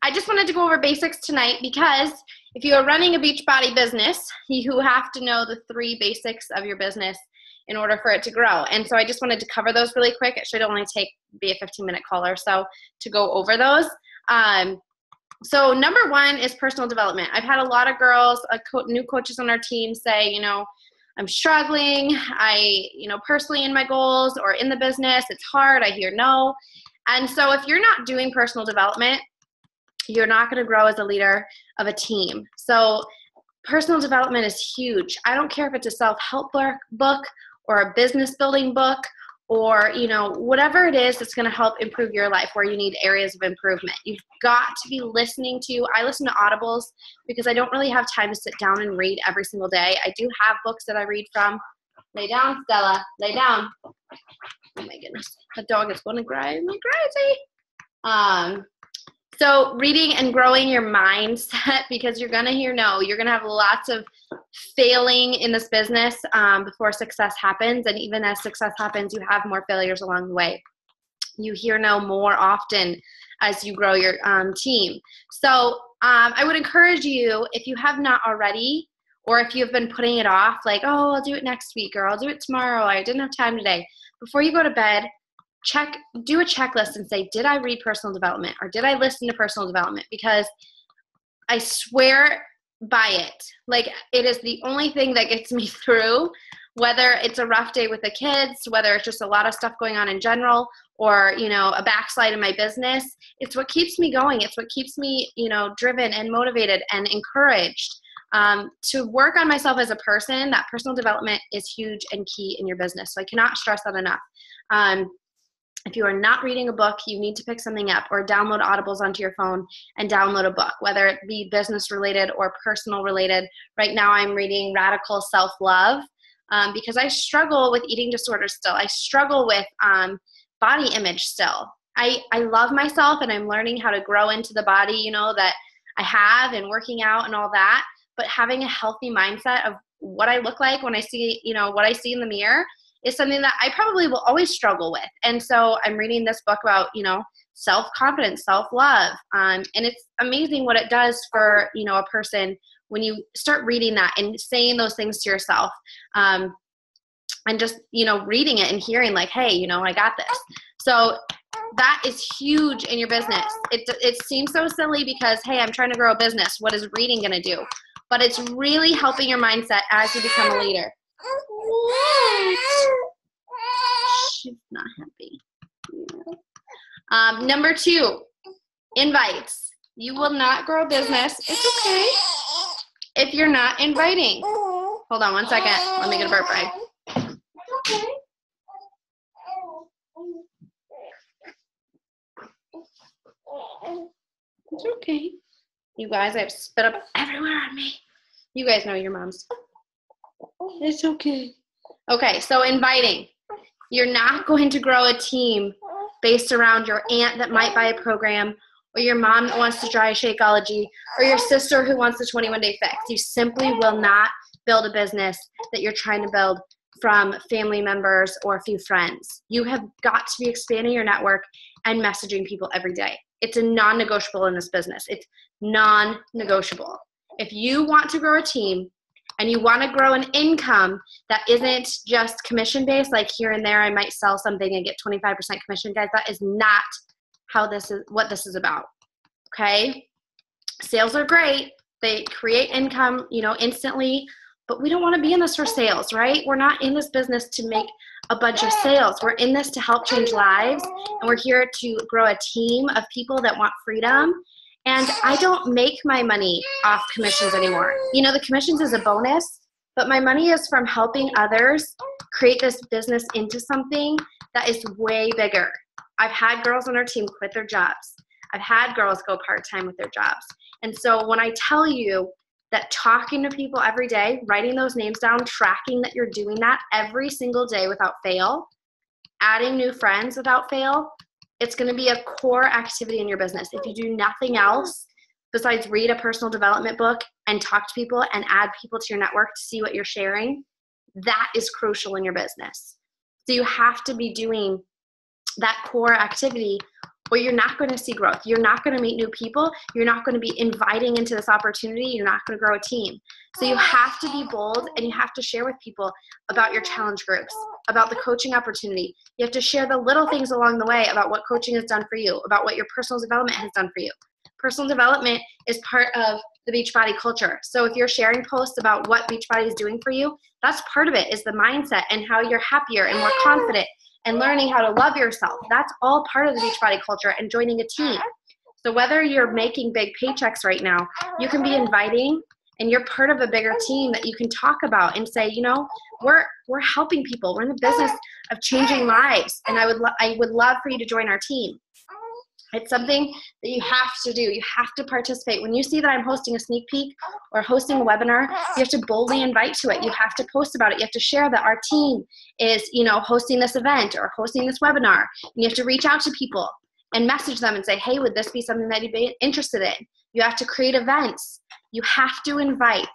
I just wanted to go over basics tonight because if you are running a Beachbody business, you have to know the 3 basics of your business in order for it to grow. And so I just wanted to cover those really quick. It should only be a 15-minute call or so to go over those. So number 1 is personal development. I've had a lot of girls, new coaches on our team say, I'm struggling. Personally in my goals or in the business, it's hard. I hear no. And so if you're not doing personal development, you're not going to grow as a leader of a team. So personal development is huge. I don't care if it's a self-help book or a business building book or, whatever it is that's going to help improve your life where you need areas of improvement. You've got to be listening to, I listen to audibles because I don't really have time to sit down and read every single day. I do have books that I read from. Lay down, Stella, lay down. Oh my goodness, the dog is going to drive me crazy. So reading and growing your mindset because you're going to hear no. You're going to have lots of failing in this business before success happens. And even as success happens, you have more failures along the way. You hear no more often as you grow your team. So I would encourage you, if you have not already, or if you've been putting it off, like, oh, I'll do it next week, or I'll do it tomorrow, I didn't have time today. Before you go to bed, do a checklist and say, did I read personal development or did I listen to personal development? Because I swear by it. Like, it is the only thing that gets me through, whether it's a rough day with the kids, whether it's just a lot of stuff going on in general, or, a backslide in my business. It's what keeps me going. It's what keeps me, driven and motivated and encouraged. To work on myself as a person, that personal development is huge and key in your business. So I cannot stress that enough. If you are not reading a book, you need to pick something up or download audibles onto your phone and download a book, whether it be business related or personal related. Right now I'm reading Radical Self-Love because I struggle with eating disorders still. I struggle with body image still. I love myself and I'm learning how to grow into the body, that I have and working out and all that. But having a healthy mindset of what I look like when I see, what I see in the mirror is something that I probably will always struggle with. And so I'm reading this book about, self-confidence, self-love. And it's amazing what it does for, a person when you start reading that and saying those things to yourself. And just, reading it and hearing like, hey, I got this. So that is huge in your business. It seems so silly because, hey, I'm trying to grow a business. What is reading going to do? But it's really helping your mindset as you become a leader. She's not happy. Number 2, invites. You will not grow a business. It's okay if you're not inviting. Hold on one second. Let me get a burp right. Okay. It's okay. You guys, I have spit up everywhere on me. You guys know your moms. It's okay. Okay, so inviting. You're not going to grow a team based around your aunt that might buy a program, or your mom that wants to try a Shakeology, or your sister who wants the 21-day fix. You simply will not build a business that you're trying to build from family members or a few friends. You have got to be expanding your network and messaging people every day. It's a non-negotiable in this business. It's non-negotiable. If you want to grow a team and you want to grow an income that isn't just commission-based, like here and there I might sell something and get 25% commission, guys, that is not what this is about, okay? Sales are great. They create income, instantly, but we don't want to be in this for sales, right? We're not in this business to make a bunch of sales. We're in this to help change lives, and we're here to grow a team of people that want freedom. And I don't make my money off commissions anymore. The commissions is a bonus, but my money is from helping others create this business into something that is way bigger. I've had girls on our team quit their jobs. I've had girls go part-time with their jobs. And so when I tell you that talking to people every day, writing those names down, tracking that you're doing that every single day without fail, adding new friends without fail, it's going to be a core activity in your business. If you do nothing else besides read a personal development book and talk to people and add people to your network to see what you're sharing, that is crucial in your business. So you have to be doing that core activity or you're not going to see growth. You're not going to meet new people. You're not going to be inviting into this opportunity. You're not going to grow a team. So you have to be bold, and you have to share with people about your challenge groups, about the coaching opportunity. You have to share the little things along the way about what coaching has done for you, about what your personal development has done for you. Personal development is part of the Beachbody culture. So if you're sharing posts about what Beachbody is doing for you, that's part of it, is the mindset and how you're happier and more confident and learning how to love yourself. That's all part of the Beachbody culture and joining a team. So whether you're making big paychecks right now, you can be inviting, and you're part of a bigger team that you can talk about and say, you know, we're helping people. We're in the business of changing lives, and I would love for you to join our team. It's something that you have to do. You have to participate. When you see that I'm hosting a sneak peek or hosting a webinar, you have to boldly invite to it. You have to post about it. You have to share that our team is, you know, hosting this event or hosting this webinar. And you have to reach out to people and message them and say, hey, would this be something that you'd be interested in? You have to create events. You have to invite,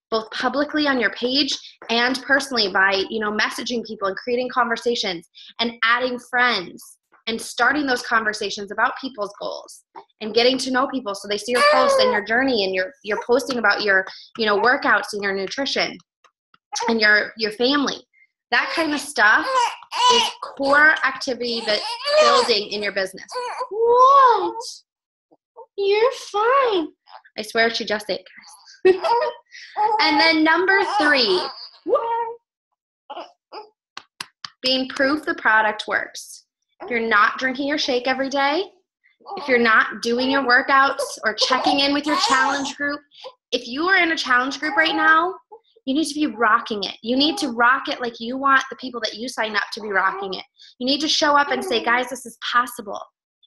both publicly on your page and personally by, you know, messaging people and creating conversations and adding friends and starting those conversations about people's goals and getting to know people so they see your posts and your journey, and you're posting about your, you know, workouts and your nutrition and your family. That kind of stuff is core activity that's building in your business. What? You're fine. I swear she just ate, guys. And then number 3, being proof the product works. If you're not drinking your shake every day, if you're not doing your workouts or checking in with your challenge group, if you are in a challenge group right now, you need to be rocking it. You need to rock it like you want the people that you sign up to be rocking it. You need to show up and say, guys, this is possible.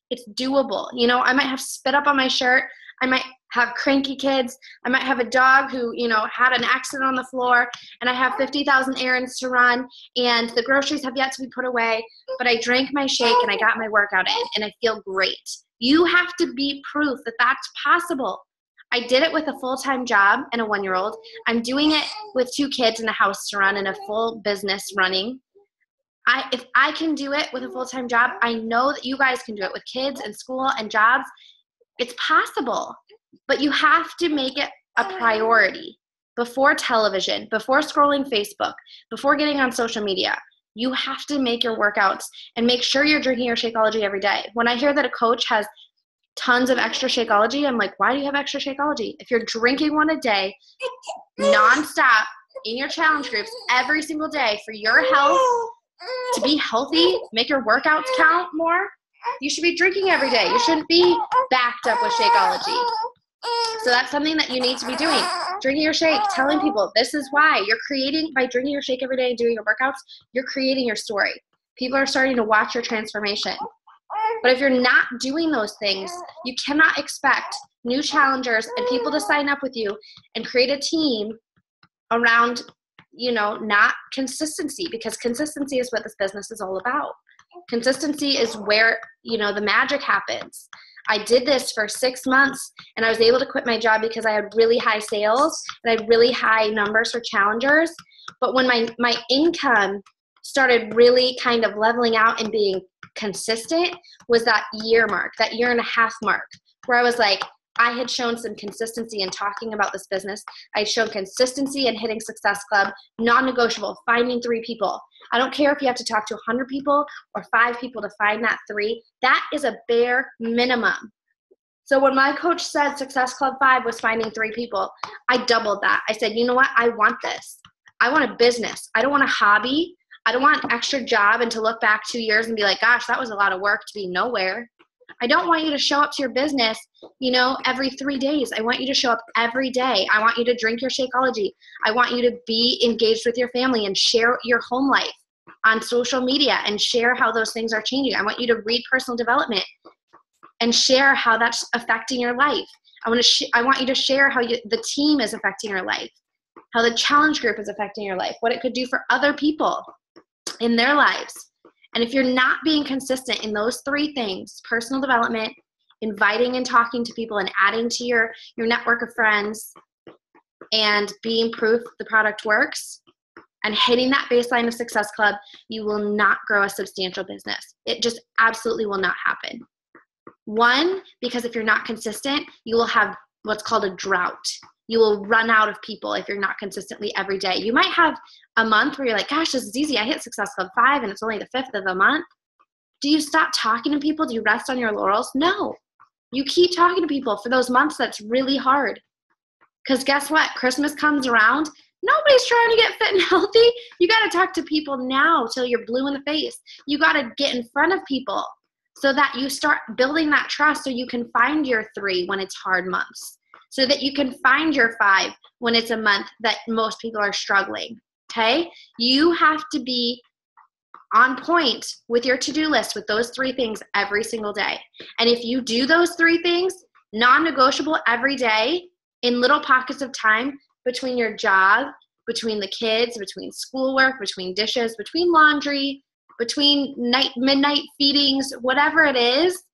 It's doable. You know, I might have spit up on my shirt. I might have cranky kids. I might have a dog who, you know, had an accident on the floor, and I have 50,000 errands to run, and the groceries have yet to be put away, but I drank my shake and I got my workout in and I feel great. You have to be proof that that's possible. I did it with a full-time job and a 1-year-old. I'm doing it with 2 kids in the house to run and a full business running. If I can do it with a full-time job, I know that you guys can do it with kids and school and jobs. It's possible, but you have to make it a priority before television, before scrolling Facebook, before getting on social media. You have to make your workouts and make sure you're drinking your Shakeology every day. When I hear that a coach has tons of extra Shakeology, I'm like, why do you have extra Shakeology? If you're drinking one a day, nonstop, in your challenge groups, every single day for your health, to be healthy, make your workouts count more, you should be drinking every day. You shouldn't be backed up with Shakeology. So that's something that you need to be doing. Drinking your shake, telling people this is why. You're creating, by drinking your shake every day and doing your workouts, you're creating your story. People are starting to watch your transformation. But if you're not doing those things, you cannot expect new challengers and people to sign up with you and create a team around, you know, not consistency, because consistency is what this business is all about. Consistency is where, you know, the magic happens. I did this for 6 months and I was able to quit my job because I had really high sales and I had really high numbers for challengers. But when my income started really kind of leveling out and being consistent was that year mark, that 1.5 year mark, where I was like, I had shown some consistency in talking about this business. I had shown consistency in hitting Success Club, non-negotiable, finding 3 people. I don't care if you have to talk to 100 people or 5 people to find that 3. That is a bare minimum. So when my coach said Success Club 5 was finding 3 people, I doubled that. I said, you know what? I want this. I want a business. I don't want a hobby. I don't want an extra job and to look back 2 years and be like, gosh, that was a lot of work to be nowhere. I don't want you to show up to your business, you know, every 3 days. I want you to show up every day. I want you to drink your Shakeology. I want you to be engaged with your family and share your home life on social media and share how those things are changing. I want you to read personal development and share how that's affecting your life. I want you to share how the team is affecting your life, how the challenge group is affecting your life, what it could do for other people in their lives. And if you're not being consistent in those 3 things, personal development, inviting and talking to people and adding to your network of friends, and being proof the product works, and hitting that baseline of Success Club, you will not grow a substantial business. It just absolutely will not happen. One, because if you're not consistent, you will have what's called a drought. You will run out of people if you're not consistently every day. You might have a month where you're like, gosh, this is easy. I hit Success Club 5 and it's only the 5th of the month. Do you stop talking to people? Do you rest on your laurels? No. You keep talking to people for those months that's really hard. Because guess what? Christmas comes around. Nobody's trying to get fit and healthy. You got to talk to people now till you're blue in the face. You got to get in front of people so that you start building that trust so you can find your 3 when it's hard months. So that you can find your 5 when it's a month that most people are struggling, okay? You have to be on point with your to-do list with those 3 things every single day. And if you do those 3 things, non-negotiable every day in little pockets of time between your job, between the kids, between schoolwork, between dishes, between laundry, between midnight feedings, whatever it is,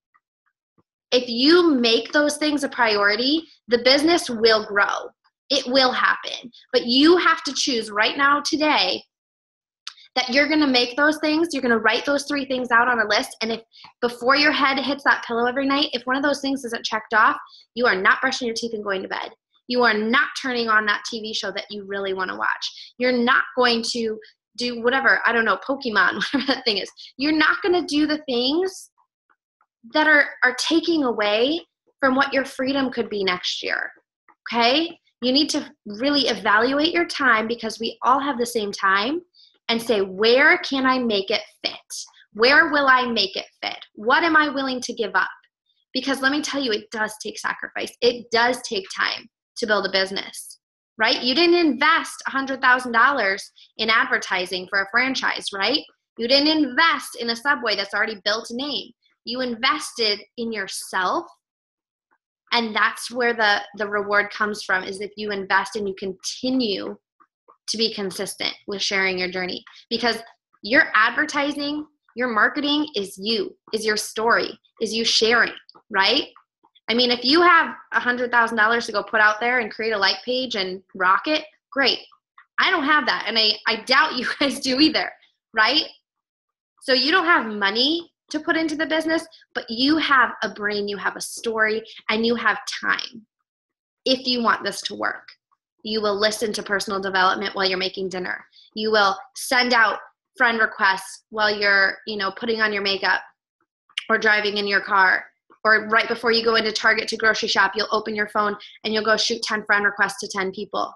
if you make those things a priority, the business will grow. It will happen. But you have to choose right now, today, that you're going to make those things, you're going to write those 3 things out on a list, and if before your head hits that pillow every night, if one of those things isn't checked off, you are not brushing your teeth and going to bed. You are not turning on that TV show that you really want to watch. You're not going to do whatever, I don't know, Pokemon, whatever that thing is. You're not going to do the things that are taking away from what your freedom could be next year, okay? You need to really evaluate your time because we all have the same time and say, where can I make it fit? Where will I make it fit? What am I willing to give up? Because let me tell you, it does take sacrifice. It does take time to build a business, right? You didn't invest $100,000 in advertising for a franchise, right? You didn't invest in a Subway that's already built a name. You invested in yourself, and that's where the reward comes from, is if you invest and you continue to be consistent with sharing your journey. Because your advertising, your marketing is you, is your story, is you sharing, right? I mean, if you have $100,000 to go put out there and create a like page and rock it, great. I don't have that, and I doubt you guys do either, right? So you don't have money to put into the business, but you have a brain, you have a story, and you have time. If you want this to work, you will listen to personal development while you're making dinner. You will send out friend requests while you're, putting on your makeup or driving in your car, or right before you go into Target to grocery shop, you'll open your phone and you'll go shoot 10 friend requests to 10 people.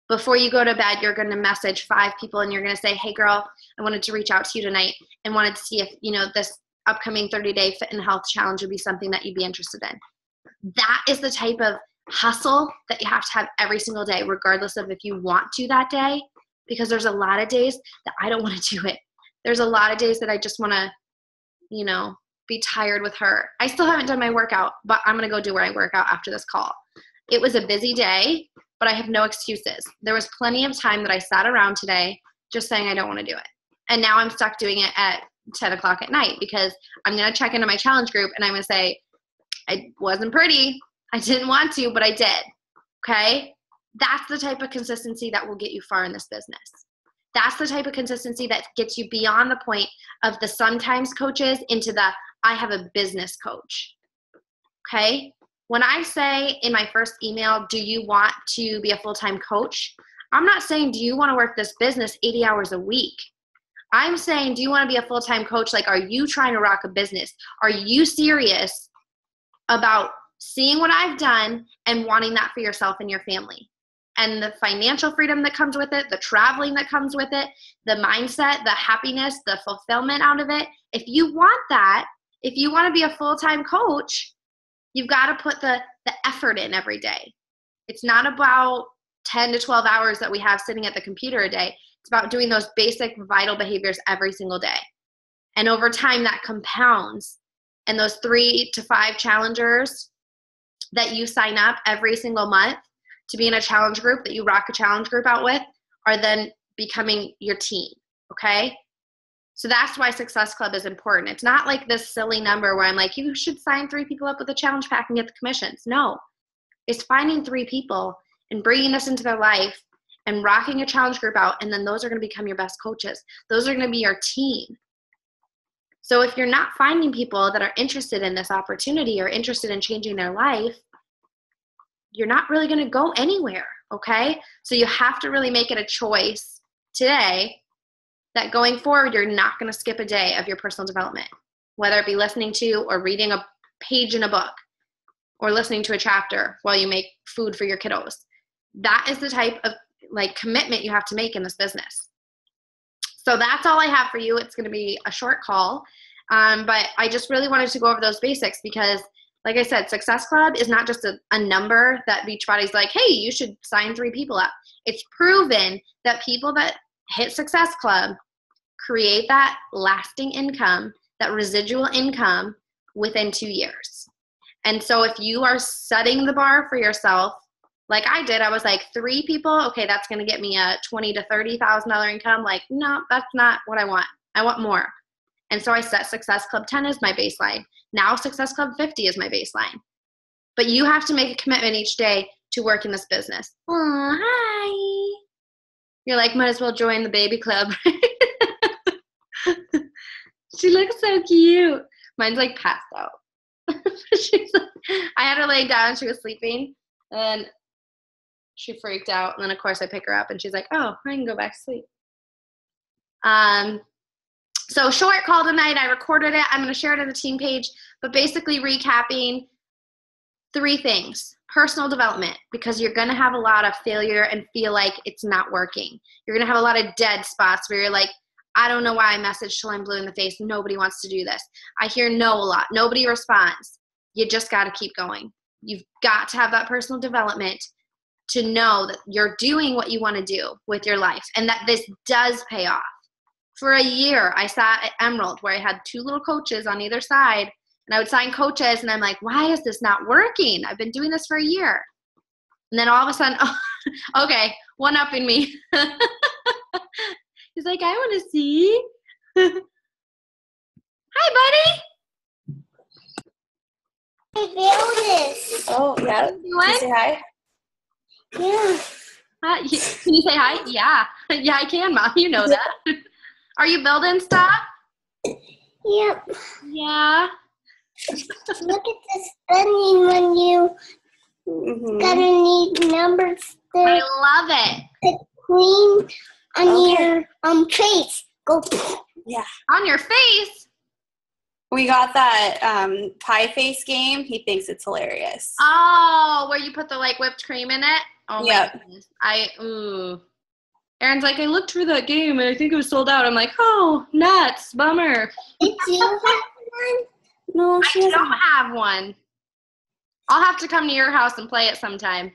Before you go to bed, you're going to message 5 people and you're going to say, hey girl, I wanted to reach out to you tonight and wanted to see if, this upcoming 30-day fit and health challenge would be something that you'd be interested in. That is the type of hustle that you have to have every single day, regardless of if you want to that day, because there's a lot of days that I don't want to do it. There's a lot of days that I just want to, be tired with her. I still haven't done my workout, but I'm going to go do where I work out after this call. It was a busy day, but I have no excuses. There was plenty of time that I sat around today just saying I don't want to do it. And now I'm stuck doing it at 10 o'clock at night because I'm going to check into my challenge group and I'm going to say, I wasn't pretty. I didn't want to, but I did. Okay? That's the type of consistency that will get you far in this business. That's the type of consistency that gets you beyond the point of the sometimes coaches into the I have a business coach. Okay? When I say in my first email, do you want to be a full-time coach? I'm not saying, do you want to work this business 80 hours a week? I'm saying, do you want to be a full-time coach? Like, are you trying to rock a business? Are you serious about seeing what I've done and wanting that for yourself and your family? And the financial freedom that comes with it, the traveling that comes with it, the mindset, the happiness, the fulfillment out of it. If you want that, if you want to be a full-time coach, you've got to put the effort in every day. It's not about 10 to 12 hours that we have sitting at the computer a day. It's about doing those basic vital behaviors every single day. And over time, that compounds. And those 3 to 5 challengers that you sign up every single month to be in a challenge group that you rock a challenge group out with are then becoming your team, okay? So that's why Success Club is important. It's not like this silly number where I'm like, you should sign 3 people up with a challenge pack and get the commissions. No, it's finding 3 people and bringing this into their life and rocking a challenge group out, and then those are going to become your best coaches. Those are going to be your team. So if you're not finding people that are interested in this opportunity or interested in changing their life, you're not really going to go anywhere, okay? So you have to really make it a choice today that going forward, you're not going to skip a day of your personal development, whether it be listening to or reading a page in a book or listening to a chapter while you make food for your kiddos. That is the type of like commitment you have to make in this business. So that's all I have for you. It's going to be a short call, but I just really wanted to go over those basics because, like I said, Success Club is not just a number that Beachbody's like, hey, you should sign 3 people up. It's proven that people that hit Success Club create that lasting income, that residual income within 2 years. And so if you are setting the bar for yourself, like I did, I was like 3 people, okay, that's going to get me a $20,000 to $30,000 income. Like, no, that's not what I want. I want more. And so I set Success Club 10 as my baseline. Now Success Club 50 is my baseline. But you have to make a commitment each day to work in this business. Oh, hi. You're like, might as well join the baby club. She looks so cute. Mine's like passed out. I had her lay down. She was sleeping. And she freaked out. And then, of course, I pick her up. And she's like, oh, I can go back to sleep. So short call tonight. I recorded it. I'm going to share it on the team page. But basically recapping 3 things. Personal development, because you're going to have a lot of failure and feel like it's not working. You're going to have a lot of dead spots where you're like, I don't know why I messaged till I'm blue in the face. Nobody wants to do this. I hear no a lot. Nobody responds. You just got to keep going. You've got to have that personal development to know that you're doing what you want to do with your life and that this does pay off. For a year, I sat at Emerald where I had 2 little coaches on either side, and I would sign coaches, and I'm like, why is this not working? I've been doing this for a year. And then all of a sudden, oh, okay, one-upping me. He's like, I want to see. Hi, buddy. I feel this. Oh, yeah. Can you say hi? Yeah. Hi. Can you say hi? Yeah. Yeah, I can, Mom. You know that. Are you building stuff? Yep. Yeah. Look at this spending when you gotta need numbers I to love it. clean on your face. Go. Yeah. On your face? We got that pie face game. He thinks it's hilarious. Oh, where you put the like whipped cream in it? Oh Yep. my goodness. Aaron's like, I looked for that game and I think it was sold out. I'm like, oh, nuts, bummer. Did you have one? No, I don't have one. I'll have to come to your house and play it sometime.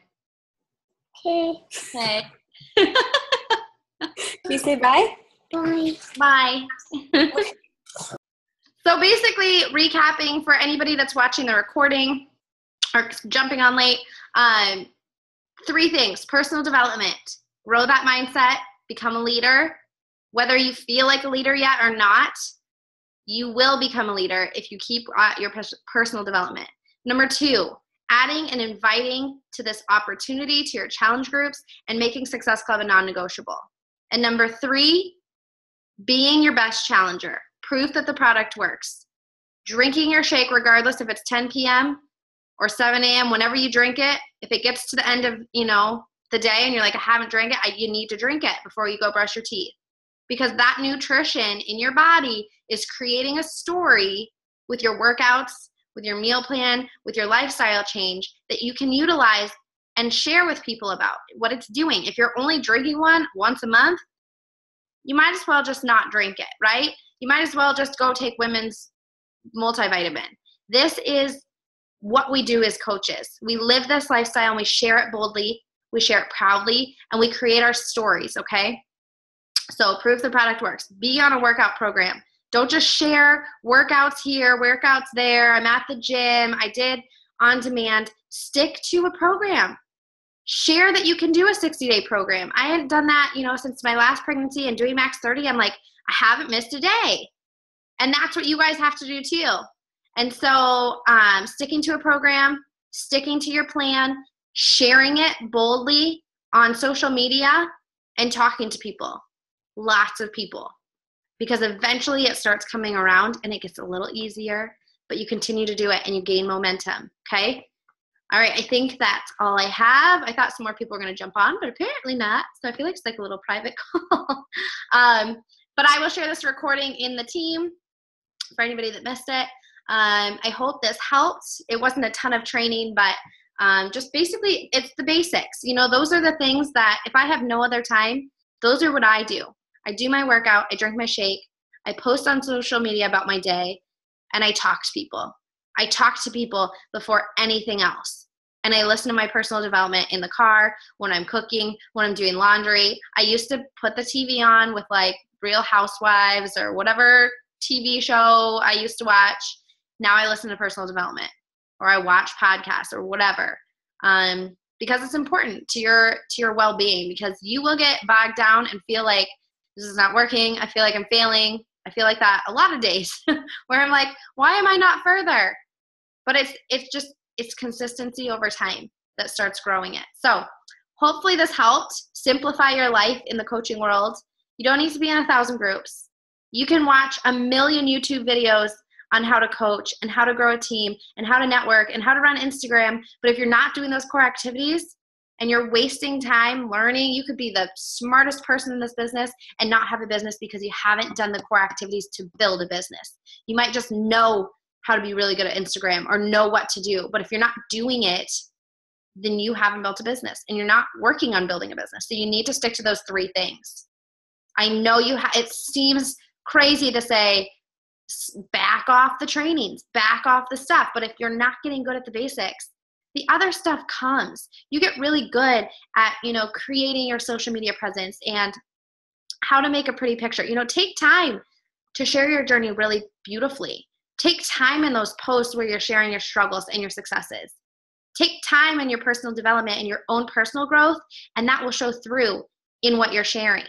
Okay. Okay. Can you say bye? Bye. Bye. So basically, recapping for anybody that's watching the recording or jumping on late, 3 things. Personal development. Grow that mindset. Become a leader. Whether you feel like a leader yet or not, you will become a leader if you keep at your personal development. Number 2, adding and inviting to this opportunity to your challenge groups and making Success Club a non-negotiable. And number 3, being your best challenger. Proof that the product works. Drinking your shake regardless if it's 10 p.m. or 7 a.m. Whenever you drink it, if it gets to the end of, the day and you're like, I haven't drank it, you need to drink it before you go brush your teeth. Because that nutrition in your body is creating a story with your workouts, with your meal plan, with your lifestyle change that you can utilize and share with people about what it's doing. If you're only drinking one once a month, you might as well just not drink it, right? You might as well just go take women's multivitamin. This is what we do as coaches. We live this lifestyle and we share it boldly, we share it proudly, and we create our stories, okay? So prove the product works. Be on a workout program. Don't just share workouts here, workouts there. I'm at the gym. I did on demand. Stick to a program. Share that you can do a 60-day program. I hadn't done that, since my last pregnancy and doing Max 30. I'm like, I haven't missed a day. And that's what you guys have to do too. And so sticking to a program, sticking to your plan, sharing it boldly on social media, and talking to people. Lots of people. because eventually it starts coming around and it gets a little easier, but you continue to do it and you gain momentum, okay? All right, I think that's all I have. I thought some more people were going to jump on, but apparently not. So I feel like it's like a little private call. But I will share this recording in the team for anybody that missed it. I hope this helped. It wasn't a ton of training, but just basically it's the basics. You know, those are the things that if I have no other time, those are what I do. I do my workout, I drink my shake, I post on social media about my day, and I talk to people. I talk to people before anything else. And I listen to my personal development in the car, when I'm cooking, when I'm doing laundry. I used to put the TV on with like Real Housewives or whatever TV show I used to watch. Now I listen to personal development, or I watch podcasts or whatever, because it's important to your well-being, because you will get bogged down and feel like this is not working. I feel like I'm failing. I feel like that a lot of days where I'm like, why am I not further? But it's consistency over time that starts growing it. So hopefully this helped simplify your life in the coaching world. You don't need to be in 1,000 groups. You can watch 1 million YouTube videos on how to coach and how to grow a team and how to network and how to run Instagram. But if you're not doing those core activities and you're wasting time learning, you could be the smartest person in this business and not have a business because you haven't done the core activities to build a business. You might just know how to be really good at Instagram or know what to do. But if you're not doing it, then you haven't built a business and you're not working on building a business. So you need to stick to those 3 things. I know it seems crazy to say, back off the trainings, back off the stuff. But if you're not getting good at the basics, the other stuff comes. You get really good at, creating your social media presence and how to make a pretty picture. Take time to share your journey really beautifully. Take time in those posts where you're sharing your struggles and your successes. Take time in your personal development and your own personal growth, and that will show through in what you're sharing.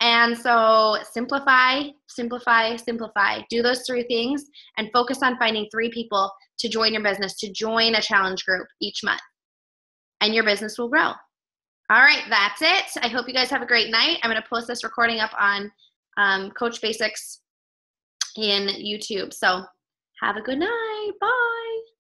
And so simplify, simplify, simplify. Do those 3 things and focus on finding 3 people to join your business, to join a challenge group each month. And your business will grow. All right, that's it. I hope you guys have a great night. I'm going to post this recording up on Coach Basics in YouTube. So have a good night. Bye.